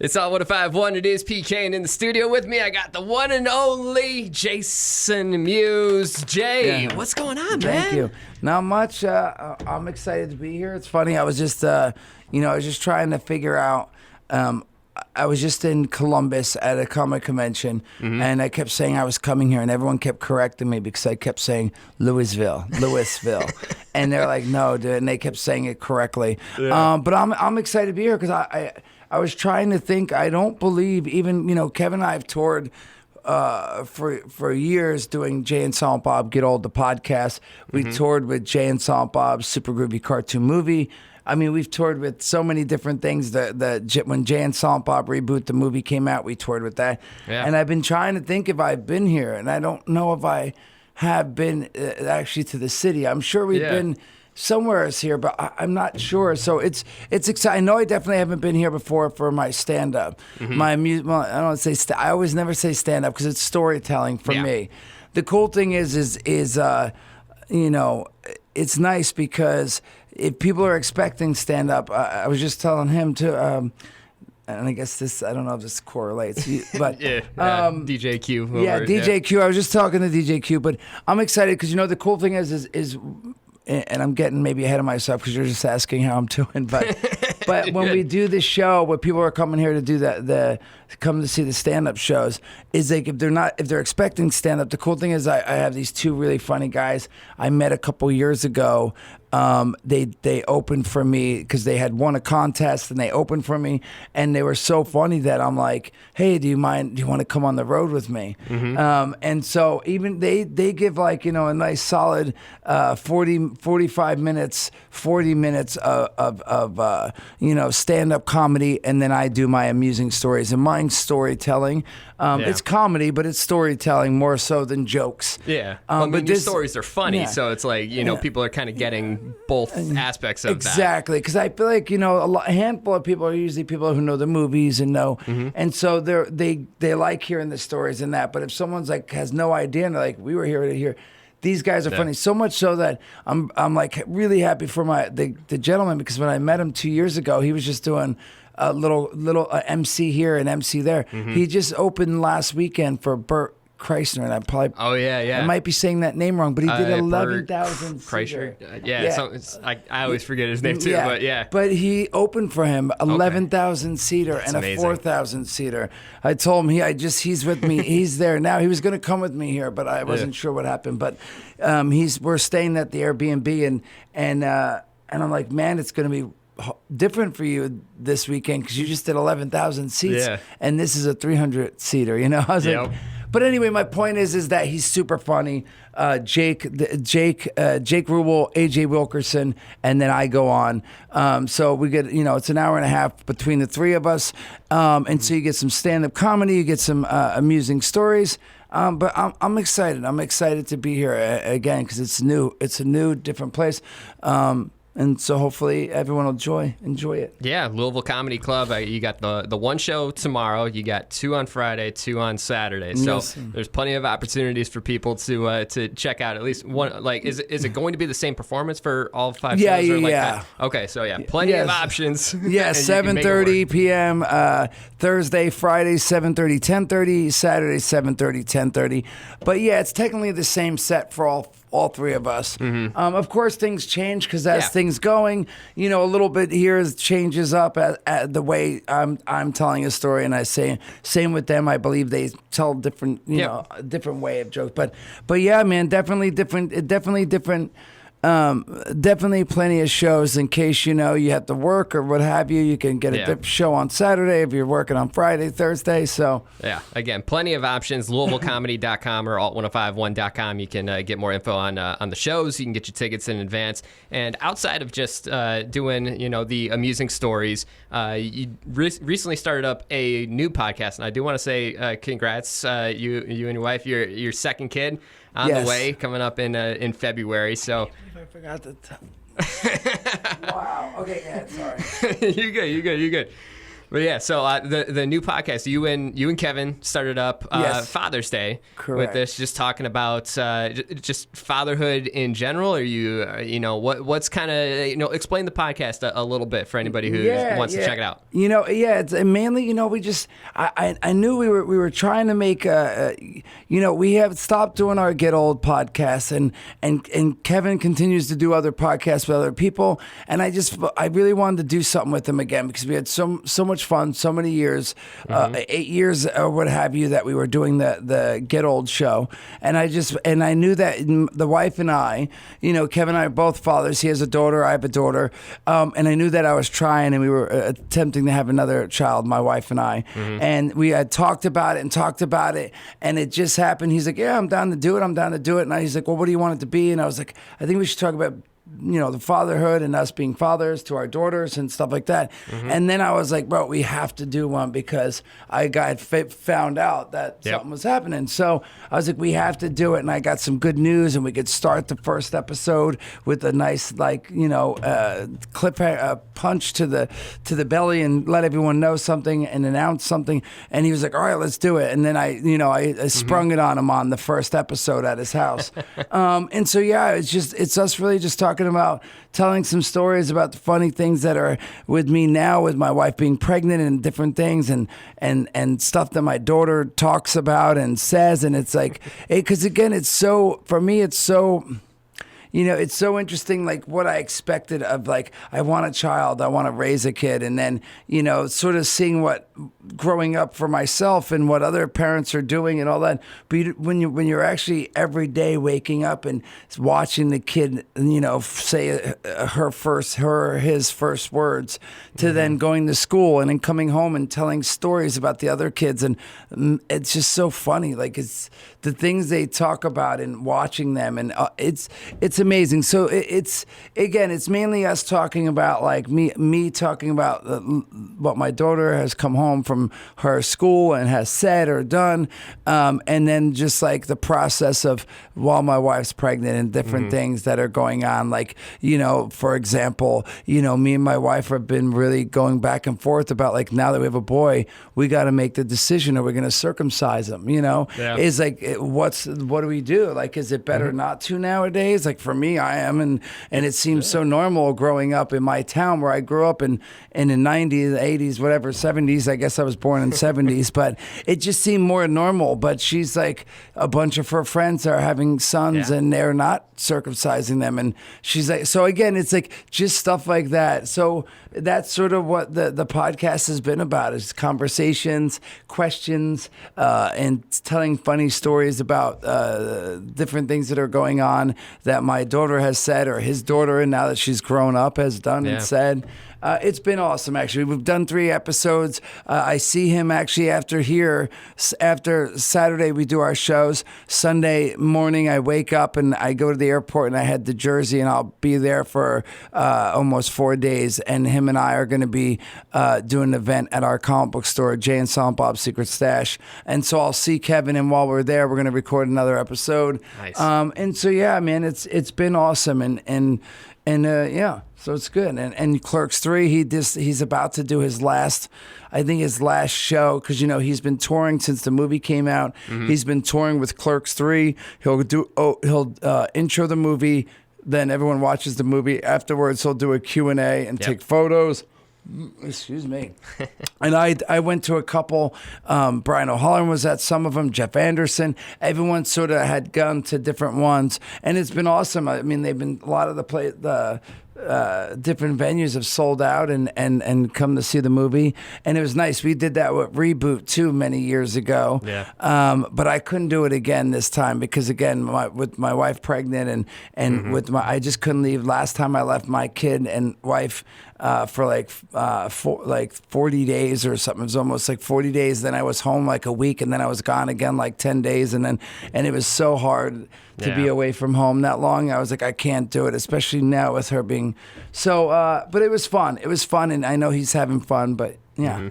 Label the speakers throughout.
Speaker 1: It's all 105.1. It is PK, and in the studio with me, I got the one and only Jason Mewes. Jay, what's going on, man?
Speaker 2: Thank you. Not much. I'm excited to be here. It's funny. I was just, I was just trying to figure out. I was just in Columbus at a comic convention, and I kept saying I was coming here, and everyone kept correcting me because I kept saying Louisville, and they're like, "No, dude," and they kept saying it correctly. Yeah. But I'm excited to be here because I was trying to think. I don't believe even Kevin and I have toured for years doing Jay and Silent Bob Get Old, the podcast. We toured with Jay and Silent Bob's Super Groovy Cartoon Movie. I mean, we've toured with so many different things. When Jay and Silent Bob Reboot, the movie came out, we toured with that. Yeah. And I've been trying to think if I've been here, and I don't know if I have been actually to the city. I'm sure we've been somewhere here, but I'm not sure. So it's exciting. I know I definitely haven't been here before for my stand-up. My music. Well, I don't say. I always never say stand-up because it's storytelling for me. The cool thing is it's nice because if people are expecting stand-up, I was just telling him to, and I guess this, I don't know if this correlates, but
Speaker 1: DJ Q.
Speaker 2: DJ Q. I was just talking to DJ Q, but I'm excited because the cool thing is, and I'm getting maybe ahead of myself because you're just asking how I'm doing, but when we do the show, where people are coming here to do come to see the stand-up shows, is like if they're expecting stand-up, the cool thing is I have these two really funny guys I met a couple years ago. They opened for me because they had won a contest, and they opened for me, and they were so funny that I'm like, hey, do you want to come on the road with me? And so even they give like a nice solid 45 minutes, 40 minutes of stand-up comedy, and then I do my amusing stories, and mine's storytelling. It's comedy, but it's storytelling more so than jokes.
Speaker 1: But your stories are funny, so it's like people are kind of getting both aspects of that.
Speaker 2: Exactly, because I feel like a handful of people are usually people who know the movies and know, and so they like hearing the stories and that. But if someone's like has no idea and they're like, we were here to hear. These guys are funny, so much so that I'm like really happy for the gentleman, because when I met him 2 years ago, he was just doing a little MC here and MC there. He just opened last weekend for Bert Kreischer, and I probably I might be saying that name wrong, but he did 11,000
Speaker 1: Kreischer. I always forget his name too,
Speaker 2: but he opened for him 11,000 seater and a 4,000 seater. I told him he's with me. He's there now. He was going to come with me here, but I wasn't sure what happened. But we're staying at the Airbnb, and I'm like, man, it's going to be different for you this weekend because you just did 11,000 seats, and this is a 300 seater. I was like. But anyway, my point is that he's super funny. Jake Rubel, AJ Wilkerson, and then I go on. So we get, it's an hour and a half between the three of us. And so you get some stand-up comedy, you get some amusing stories. But I'm excited. I'm excited to be here again because it's new. It's a new, different place. And so hopefully everyone will enjoy it.
Speaker 1: Yeah, Louisville Comedy Club. You got the one show tomorrow. You got two on Friday, two on Saturday. So there's plenty of opportunities for people to check out at least one. Like, is it going to be the same performance for all 5 shows?
Speaker 2: Yeah.
Speaker 1: Okay, so plenty of options.
Speaker 2: Yeah, 7:30 p.m. Thursday, Friday, 7:30, 10:30. Saturday, 7:30, 10:30. But it's technically the same set for all three of us. Of course, things change because as things going, a little bit here changes up at the way I'm telling a story, and I say same with them. I believe they tell different, a different way of jokes. But yeah, man, definitely different. Definitely plenty of shows in case you have to work or what have you. You can get a show on Saturday if you're working on Friday, Thursday. So
Speaker 1: again, plenty of options. LouisvilleComedy.com or alt1051.com. You can get more info on the shows. You can get your tickets in advance. And outside of just doing the amusing stories, you recently started up a new podcast, and I do want to say congrats, you and your wife, your second kid on the way, coming up in February. So
Speaker 2: I forgot to tell. Wow. Okay, sorry.
Speaker 1: You're good. But yeah, so the new podcast, you and Kevin started up
Speaker 2: Yes.
Speaker 1: Father's Day
Speaker 2: Correct.
Speaker 1: with this, just talking about just fatherhood in general. Are what's kind of explain the podcast a little bit for anybody who wants to check it out.
Speaker 2: It's mainly we just I knew we were trying to make we have stopped doing our Get Old podcast and Kevin continues to do other podcasts with other people, and I really wanted to do something with them again because we had so much fun, so many years, 8 years or what have you, that we were doing the Get Old show. And I knew that the wife and I, Kevin and I are both fathers. He has a daughter, I have a daughter. And I knew that I was trying and we were attempting to have another child, my wife and I. And we had talked about it and it just happened. He's like, yeah, I'm down to do it. And he's like, well, what do you want it to be? And I was like, I think we should talk about the fatherhood and us being fathers to our daughters and stuff like that. And then I was like, bro, we have to do one because I found out that something was happening. So I was like, we have to do it. And I got some good news, and we could start the first episode with a nice, punch to the belly and let everyone know something and announce something. And he was like, all right, let's do it. And then I sprung it on him on the first episode at his house. And so, it's us really just talking about telling some stories about the funny things that are with me now, with my wife being pregnant and different things and stuff that my daughter talks about and says. And it's like, because again, for me, it's so interesting, like what I expected of, like, I want a child, I want to raise a kid. And then, sort of seeing what growing up for myself and what other parents are doing and all that. But when you're actually every day waking up and watching the kid, say his first words to then going to school and then coming home and telling stories about the other kids. And it's just so funny. Like, it's the things they talk about and watching them. And it's amazing. So it's mainly us talking about, like, me talking about what my daughter has come home from her school and has said or done, and then just like the process of while my wife's pregnant and different things that are going on. Like, for example, me and my wife have been really going back and forth about, like, now that we have a boy, we got to make the decision, are we going to circumcise him? Is like, what do we do? Like, is it better not to nowadays? Like, for me, I am, and it seems so normal growing up in my town where I grew up in the 90s, 80s, whatever, 70s. I guess I was born in 70s, but it just seemed more normal. But she's like, a bunch of her friends are having sons and they're not circumcising them. And she's like, so again, it's like just stuff like that. So that's sort of what the podcast has been about, is conversations, questions, and telling funny stories about different things that are going on that my daughter has said, or his daughter, and now that she's grown up, has done and said. It's been awesome, actually. We've done 3 episodes. I see him actually after Saturday we do our shows. Sunday morning I wake up and I go to the airport and I head to Jersey, and I'll be there for almost 4 days. And him and I are going to be doing an event at our comic book store, Jay and Silent Bob's Secret Stash. And so I'll see Kevin, and while we're there, we're going to record another episode. Nice. And so, yeah, man, it's been awesome. And so it's good. And Clerks 3, he's about to do his last show, because he's been touring since the movie came out. He's been touring with Clerks 3. He'll intro the movie, then everyone watches the movie. Afterwards, he'll do a Q&A and take photos. Excuse me. And I went to a couple. Brian O'Halloran was at some of them. Jeff Anderson. Everyone sort of had gone to different ones, and it's been awesome. I mean, they've been, a lot of the different venues have sold out and come to see the movie, and it was nice. We did that with Reboot too many years ago. But I couldn't do it again this time because, again, with my wife pregnant and with I just couldn't leave. Last time I left my kid and wife for 40 days or something. It was almost like 40 days. Then I was home like a week, and then I was gone again like 10 days, and it was so hard to be away from home that long. I was like, I can't do it, especially now with her being so. But it was fun. It was fun, and I know he's having fun. But yeah.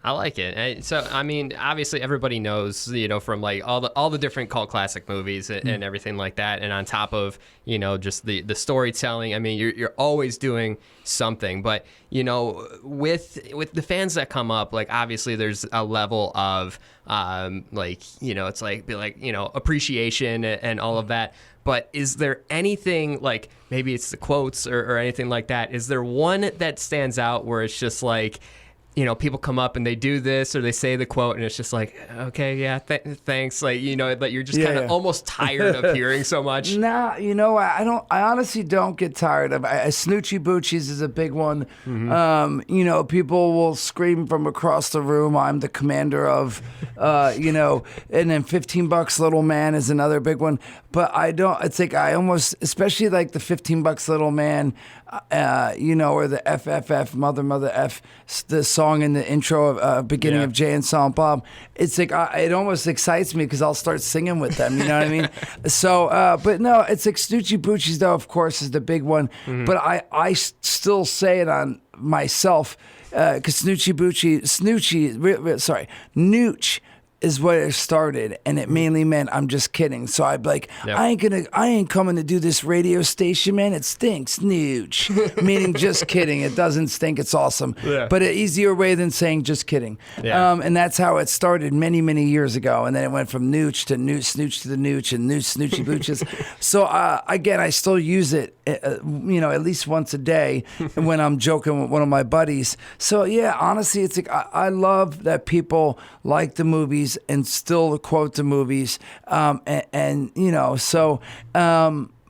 Speaker 1: I like it. And so, I mean, obviously everybody knows, from like all the different cult classic movies and everything like that. And on top of, just the storytelling, I mean, you're always doing something. But, with the fans that come up, like obviously there's a level of it's like appreciation and all of that. But is there anything, like maybe it's the quotes or anything like that? Is there one that stands out where it's just like, people come up and they do this or they say the quote and it's just like, okay, yeah, thanks. Like, that you're just kind of almost tired of hearing so much.
Speaker 2: Nah, I honestly don't get tired of Snoochie Boochies is a big one. Mm-hmm. People will scream from across the room, I'm the commander of, and then $15 Little Man is another big one. But it's like I almost, especially like the $15 Little Man, or the FFF, Mother F, the song in the intro beginning of Jay and Silent Bob. It's like it almost excites me because I'll start singing with them. You know what I mean? So, but no, it's like Snoochie Boochies though, of course, is the big one. Mm-hmm. But I still say it on myself because Nooch is what it started, and it mainly meant I'm just kidding. So I'd be like, I ain't coming to do this radio station, man. It stinks, nooch. Meaning just kidding. It doesn't stink. It's awesome. Yeah. But an easier way than saying just kidding. Yeah. And that's how it started many, many years ago. And then it went from nooch to nooch, snooch to the nooch, and nooch, snoochie booches. So again, I still use it, at least once a day when I'm joking with one of my buddies. So yeah, honestly, it's like I love that people like the movies and still quote the movies.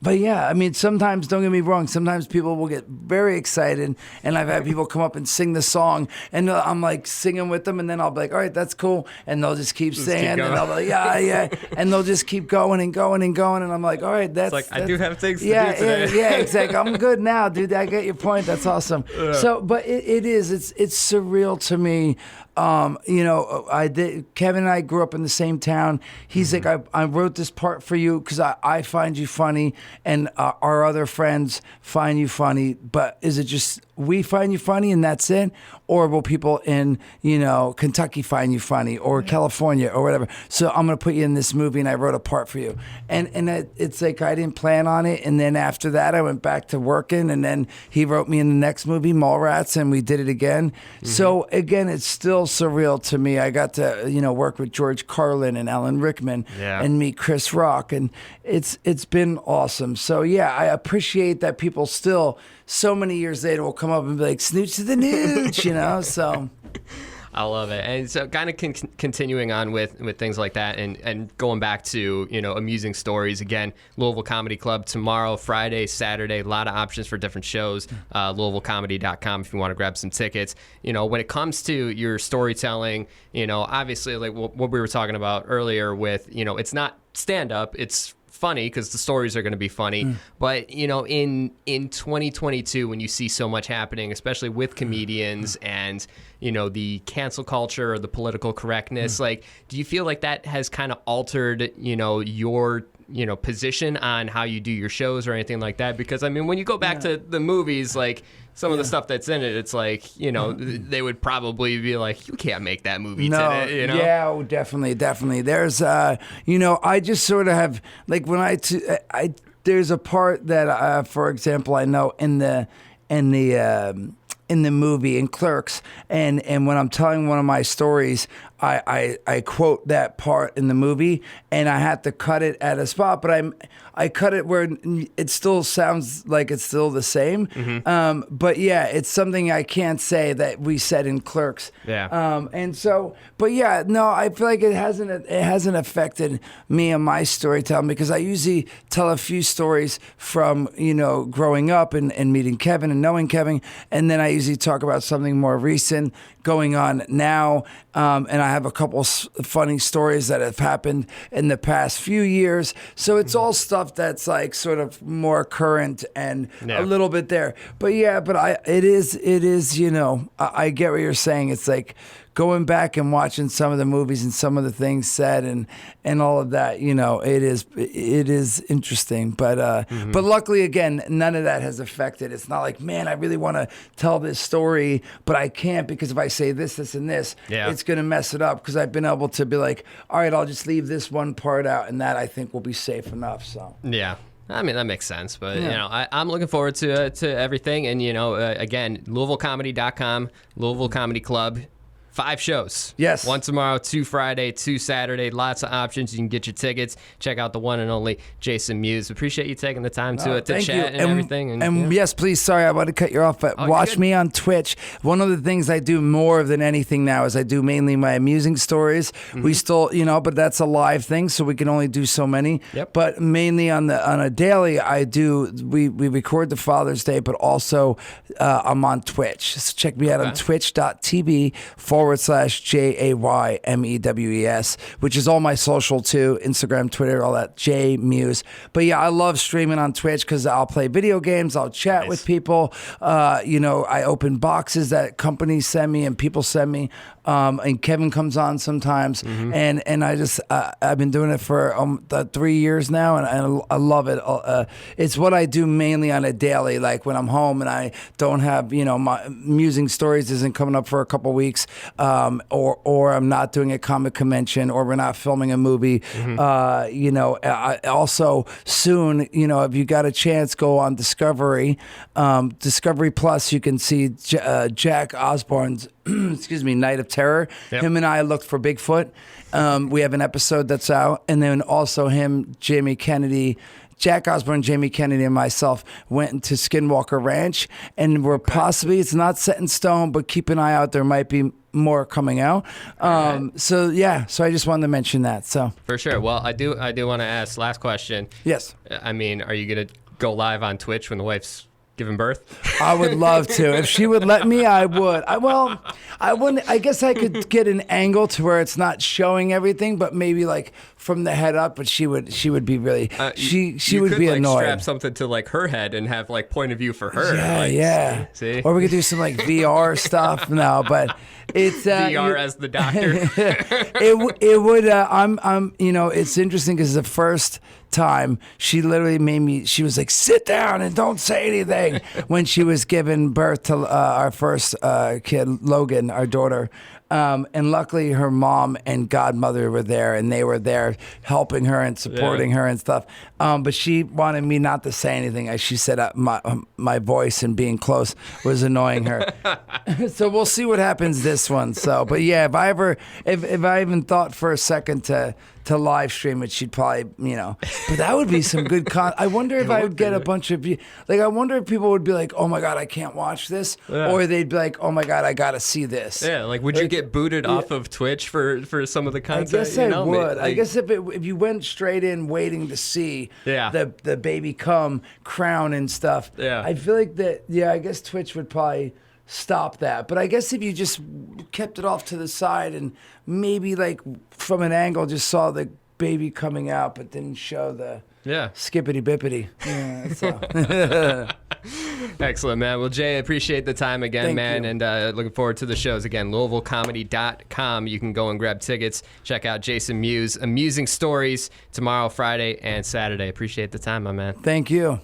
Speaker 2: But yeah, I mean, sometimes, don't get me wrong, sometimes people will get very excited, and I've had people come up and sing the song, and I'm like singing with them, and then I'll be like, all right, that's cool, and they'll just keep singing, and I'll be like, yeah, and they'll just keep going and going and going, and I'm like, all right, that's...
Speaker 1: It's like, I do have things to
Speaker 2: do
Speaker 1: today.
Speaker 2: Yeah, exactly. I'm good now, dude. I get your point. That's awesome. Yeah. So, but it's surreal to me. Kevin and I grew up in the same town. He's like, I wrote this part for you because I find you funny, and our other friends find you funny. But is it just we find you funny and that's it? Or will people in, Kentucky find you funny, or California or whatever? So I'm going to put you in this movie, and I wrote a part for you. And it's like I didn't plan on it. And then after that, I went back to working, and then he wrote me in the next movie, Mallrats, and we did it again. Mm-hmm. So again, it's still surreal to me. I got to, work with George Carlin and Alan Rickman and meet Chris Rock, and it's been awesome. So yeah, I appreciate that people still, so many years later, will come up and be like, snooch to the nooch, so...
Speaker 1: I love it. And so kind of continuing on with things like that and going back to, Amusing Stories. Again, Louisville Comedy Club tomorrow, Friday, Saturday, a lot of options for different shows. LouisvilleComedy.com if you want to grab some tickets. When it comes to your storytelling, obviously like what we were talking about earlier with, it's not stand-up, it's funny because the stories are going to be funny. But in 2022, when you see so much happening, especially with comedians and the cancel culture or the political correctness, like, do you feel like that has kind of altered your position on how you do your shows or anything like that? Because I mean, when you go back to the movies, like some of the stuff that's in it, it's like, they would probably be like, you can't make that movie today,
Speaker 2: Yeah, definitely. There's, I just sort of have, like, when there's a part that, for example, I know in the movie, in Clerks, and when I'm telling one of my stories, I quote that part in the movie, and I had to cut it at a spot, but I cut it where it still sounds like it's still the same. Mm-hmm. But yeah, it's something I can't say that we said in Clerks. Yeah. And so, but yeah, no, I feel like it hasn't affected me and my storytelling, because I usually tell a few stories from, growing up and meeting Kevin and knowing Kevin, and then I usually talk about something more recent going on now, and I have a couple funny stories that have happened in the past few years. So it's all stuff that's like sort of more current and a little bit there. But yeah, but it is, I get what you're saying. It's like going back and watching some of the movies and some of the things said and all of that, you know, it is interesting. But luckily, again, none of that has affected. It's not like, man, I really want to tell this story, but I can't because if I say this, this, and this, it's going to mess it up. Because I've been able to be like, all right, I'll just leave this one part out, and that I think will be safe enough. So
Speaker 1: yeah. I mean, that makes sense, but, you know, I'm looking forward to everything. And, you know, again, LouisvilleComedy.com, Louisville Comedy Club. 5 shows.
Speaker 2: Yes.
Speaker 1: 1 tomorrow, 2 Friday, 2 Saturday. Lots of options. You can get your tickets. Check out the one and only Jason Mewes. Appreciate you taking the time to chat and everything. And
Speaker 2: yes, please, sorry, I want to cut you off, but watch me on Twitch. One of the things I do more than anything now is I do mainly my A-Mewes-ing Stories. We still, you know, but that's a live thing, so we can only do so many.
Speaker 1: Yep.
Speaker 2: But mainly on a daily, we record the Father's Day, but also I'm on Twitch. So check me out on twitch.tv/JayMewes, which is all my social too, Instagram, Twitter, all that, Jay Mewes. But yeah, I love streaming on Twitch because I'll play video games, I'll chat with people. You know, I open boxes that companies send me and people send me. And Kevin comes on sometimes, and I just I've been doing it for 3 years now, and I love it. It's what I do mainly on a daily, like when I'm home and I don't have, you know, my A-Mewes-ing Stories isn't coming up for a couple weeks, or I'm not doing a comic convention, or we're not filming a movie. You know, I also soon, you know, if you got a chance, go on Discovery Plus. You can see Jack Osborne's excuse me, Night of Terror. Him and I looked for Bigfoot. We have an episode that's out, and then also him, Jamie Kennedy. Jack Osborne, Jamie Kennedy, and myself went into Skinwalker Ranch, and we're possibly, it's not set in stone, but keep an eye out. There might be more coming out. So yeah, so I just wanted to mention that. So
Speaker 1: for sure. Well, I do want to ask, last question.
Speaker 2: Yes.
Speaker 1: I mean, are you going to go live on Twitch when the wife's giving birth?
Speaker 2: I would love to. If she would let me, I would. I wouldn't. I guess I could get an angle to where it's not showing everything, but maybe like from the head up. But she would be really. She would be annoyed.
Speaker 1: Strap something to like her head and have like point of view for her.
Speaker 2: Yeah,
Speaker 1: like,
Speaker 2: yeah.
Speaker 1: See?
Speaker 2: Or we could do some like VR stuff. No, but it's
Speaker 1: VR as the doctor.
Speaker 2: it would. I'm. You know, it's interesting because the first time she literally made me, she was like, sit down and don't say anything when she was giving birth to our first kid, Logan, our daughter. And luckily her mom and godmother were there, and they were there helping her and supporting her and stuff. But she wanted me not to say anything. As she said, my voice and being close was annoying her. So we'll see what happens this one. So, but yeah, if I even thought for a second to live stream it, she'd probably, you know, but that would be some good I wonder if I would get a bunch of, like, I wonder if people would be like, oh my God, I can't watch this. Or they'd be like, oh my God, I got to see this.
Speaker 1: Yeah. Like, would you get booted off of Twitch for some of the content?
Speaker 2: I guess I would. I guess if you went straight in waiting to see the baby come crown and stuff, I feel like that, I guess Twitch would probably stop that. But I guess if you just kept it off to the side and maybe like from an angle just saw the baby coming out but didn't show the skippity bippity. Yeah, so.
Speaker 1: Excellent, man. Well, Jay, I appreciate the time again,
Speaker 2: Thank
Speaker 1: man,
Speaker 2: you.
Speaker 1: and looking forward to the shows again. LouisvilleComedy.com. You can go and grab tickets. Check out Jason Mewes, A-Mewes-ing Stories tomorrow, Friday, and Saturday. Appreciate the time, my man.
Speaker 2: Thank you.